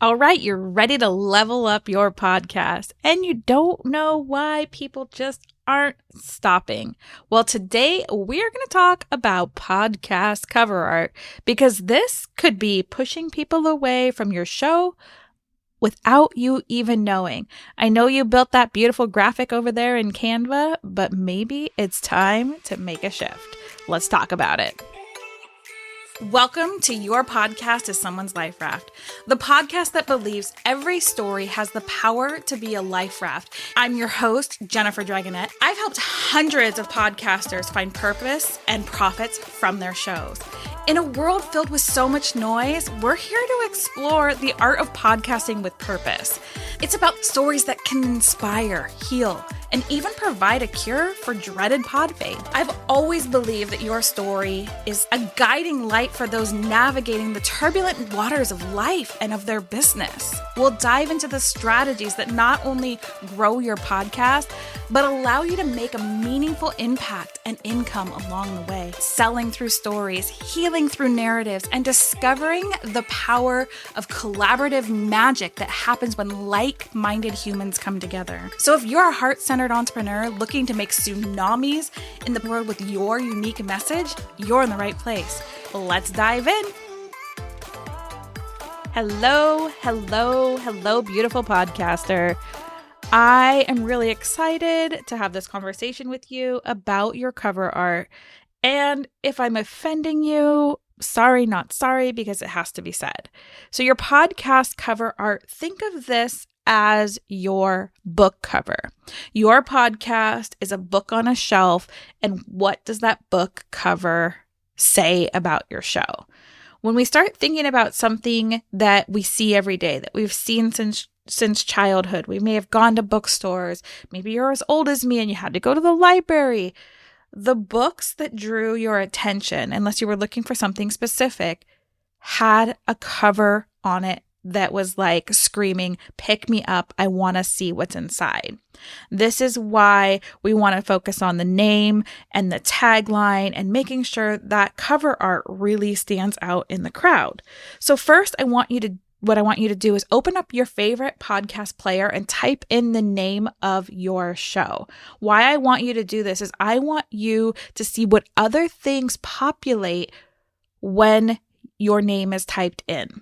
All right, you're ready to level up your podcast and you don't know why people just aren't stopping. Well, today we're going to talk about podcast cover art because this could be pushing people away from your show without you even knowing. I know you built that beautiful graphic over there in Canva, but maybe it's time to make a shift. Let's talk about it. Welcome to Your Podcast is Someone's Life Raft, the podcast that believes every story has the power to be a life raft. I'm your host, Jennifer Dragonette. I've helped hundreds of podcasters find purpose and profits from their shows. In a world filled with so much noise, we're here to explore the art of podcasting with purpose. It's about stories that can inspire, heal, and even provide a cure for dreaded pod fade. I've always believed that your story is a guiding light for those navigating the turbulent waters of life and of their business. We'll dive into the strategies that not only grow your podcast, but allow you to make a meaningful impact and income along the way. Selling through stories, healing through narratives, and discovering the power of collaborative magic that happens when like-minded humans come together. So if you're a heart-centered entrepreneur looking to make tsunamis in the world with your unique message, you're in the right place. Let's dive in. Hello, beautiful podcaster. I am really excited to have this conversation with you about your cover art. And if I'm offending you, sorry, not sorry, because it has to be said. So your podcast cover art, think of this as your book cover. Your podcast is a book on a shelf, and what does that book cover say about your show? When we start thinking about something that we see every day, that we've seen since childhood, we may have gone to bookstores, maybe you're as old as me and you had to go to the library. The books that drew your attention, unless you were looking for something specific, had a cover on it that was like screaming, pick me up, I want to see what's inside. This is why we want to focus on the name and the tagline and making sure that cover art really stands out in the crowd. So first, what I want you to do is open up your favorite podcast player and type in the name of your show. Why I want you to do this is I want you to see what other things populate when your name is typed in.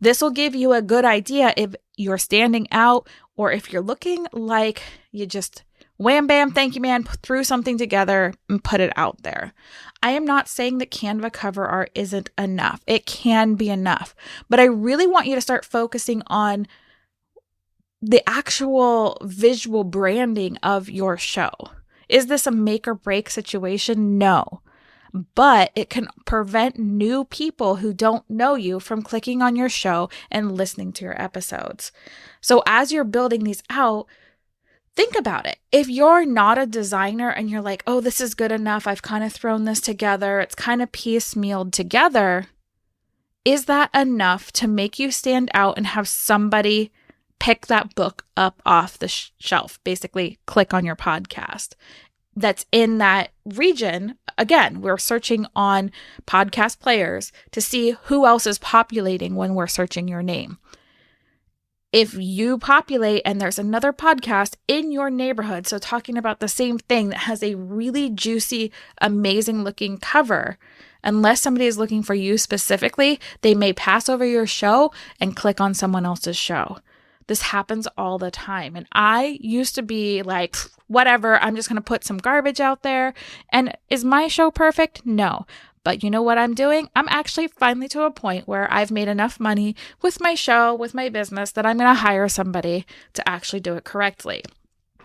This will give you a good idea if you're standing out or if you're looking like you just wham, bam, thank you, man, threw something together and put it out there. I am not saying that Canva cover art isn't enough. It can be enough. But I really want you to start focusing on the actual visual branding of your show. Is this a make or break situation? No. But it can prevent new people who don't know you from clicking on your show and listening to your episodes. So as you're building these out, think about it. If you're not a designer and you're like, oh, this is good enough, I've kind of thrown this together, it's kind of piecemealed together, is that enough to make you stand out and have somebody pick that book up off the shelf, basically click on your podcast that's in that region? Again, we're searching on podcast players to see who else is populating when we're searching your name. If you populate and there's another podcast in your neighborhood, so talking about the same thing that has a really juicy, amazing looking cover, unless somebody is looking for you specifically, they may pass over your show and click on someone else's show. This happens all the time. And I used to be like, whatever, I'm just going to put some garbage out there. And is my show perfect? No. But you know what I'm doing? I'm actually finally to a point where I've made enough money with my show, with my business, that I'm going to hire somebody to actually do it correctly.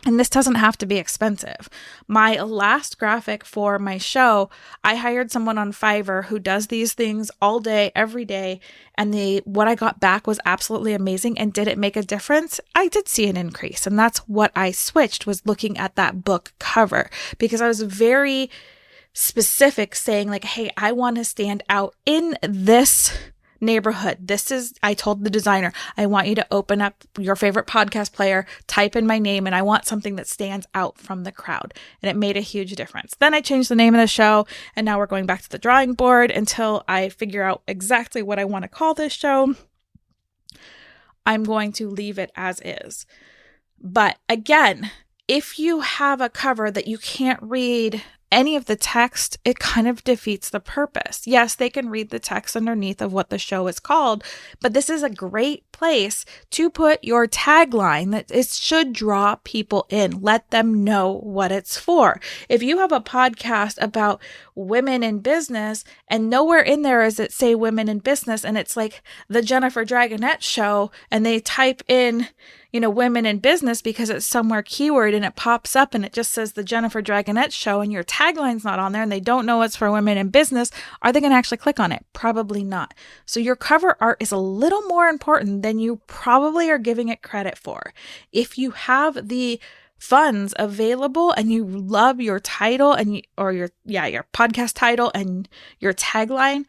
And this doesn't have to be expensive. My last graphic for my show, I hired someone on Fiverr who does these things all day, every day. And what I got back was absolutely amazing. And did it make a difference? I did see an increase. And that's what I switched, was looking at that book cover, because I was very specific, saying like, hey, I want to stand out in this neighborhood. I told the designer, I want you to open up your favorite podcast player, type in my name, and I want something that stands out from the crowd. And it made a huge difference. Then I changed the name of the show, and now we're going back to the drawing board until I figure out exactly what I want to call this show. I'm going to leave it as is. But again, if you have a cover that you can't read any of the text, it kind of defeats the purpose. Yes, they can read the text underneath of what the show is called, but this is a great place to put your tagline that it should draw people in. Let them know what it's for. If you have a podcast about women in business and nowhere in there is it say women in business, and it's like the Jennifer Dragonette show, and they type in women in business because it's somewhere keyword and it pops up and it just says the Jennifer Dragonette show and your tagline's not on there and they don't know it's for women in business, are they going to actually click on it? Probably not. So your cover art is a little more important than you probably are giving it credit for. If you have the funds available and you love your title and your podcast title and your tagline,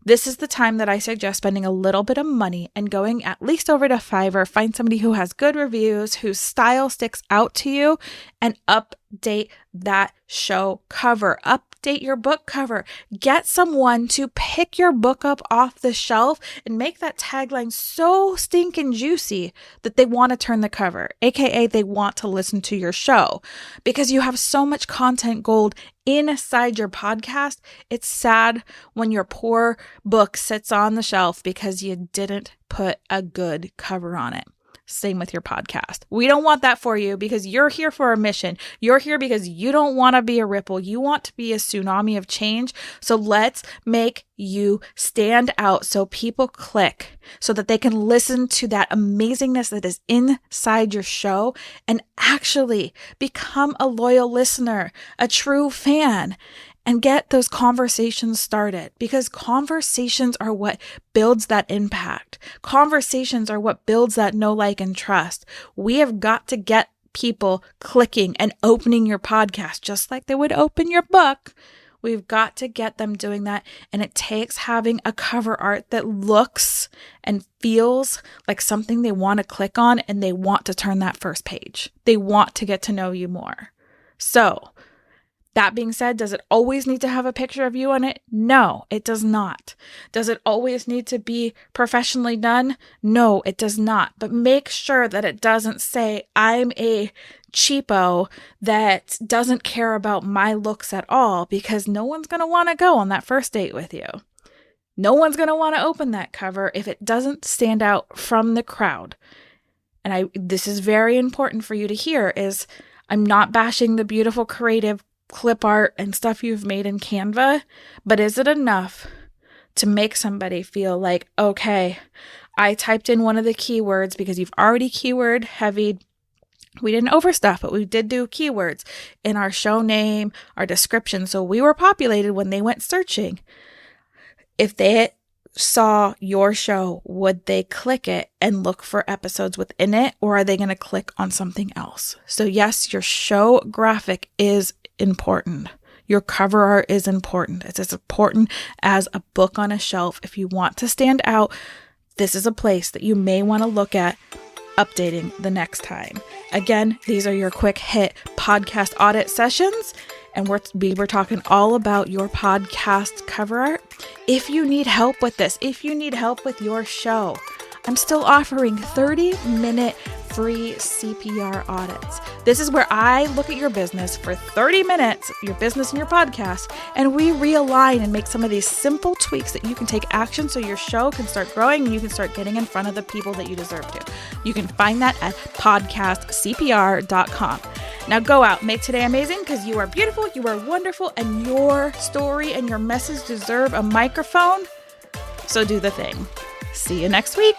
this is the time that I suggest spending a little bit of money and going at least over to Fiverr, find somebody who has good reviews, whose style sticks out to you, and update that show cover. Update your book cover. Get someone to pick your book up off the shelf and make that tagline so stinking juicy that they want to turn the cover, aka they want to listen to your show, because you have so much content gold inside your podcast. It's sad when your poor book sits on the shelf because you didn't put a good cover on it. Same with your podcast. We don't want that for you because you're here for a mission. You're here because you don't want to be a ripple. You want to be a tsunami of change. So let's make you stand out so people click, so that they can listen to that amazingness that is inside your show and actually become a loyal listener, a true fan, and get those conversations started, because conversations are what builds that impact. Conversations are what builds that know, like, and trust. We have got to get people clicking and opening your podcast just like they would open your book. We've got to get them doing that. And it takes having a cover art that looks and feels like something they want to click on and they want to turn that first page. They want to get to know you more. So, that being said, does it always need to have a picture of you on it? No, it does not. Does it always need to be professionally done? No, it does not. But make sure that it doesn't say, I'm a cheapo that doesn't care about my looks at all, because no one's going to want to go on that first date with you. No one's going to want to open that cover if it doesn't stand out from the crowd. And this is very important for you to hear, is I'm not bashing the beautiful creative clip art and stuff you've made in Canva, but is it enough to make somebody feel like, okay, I typed in one of the keywords, because you've already keyword heavy. We didn't overstuff, but we did do keywords in our show name, our description. So we were populated when they went searching. If they saw your show, would they click it and look for episodes within it, or are they going to click on something else? So yes, your show graphic is important. Your cover art is important. It's as important as a book on a shelf. If you want to stand out, this is a place that you may want to look at updating the next time. Again, these are your quick hit podcast audit sessions, and we were talking all about your podcast cover art. If you need help with this, if you need help with your show, I'm still offering 30-minute free CPR audits. This is where I look at your business for 30 minutes, your business and your podcast, and we realign and make some of these simple tweaks that you can take action so your show can start growing and you can start getting in front of the people that you deserve to. You can find that at podcastcpr.com. Now go out, make today amazing, because you are beautiful, you are wonderful, and your story and your message deserve a microphone. So do the thing. See you next week.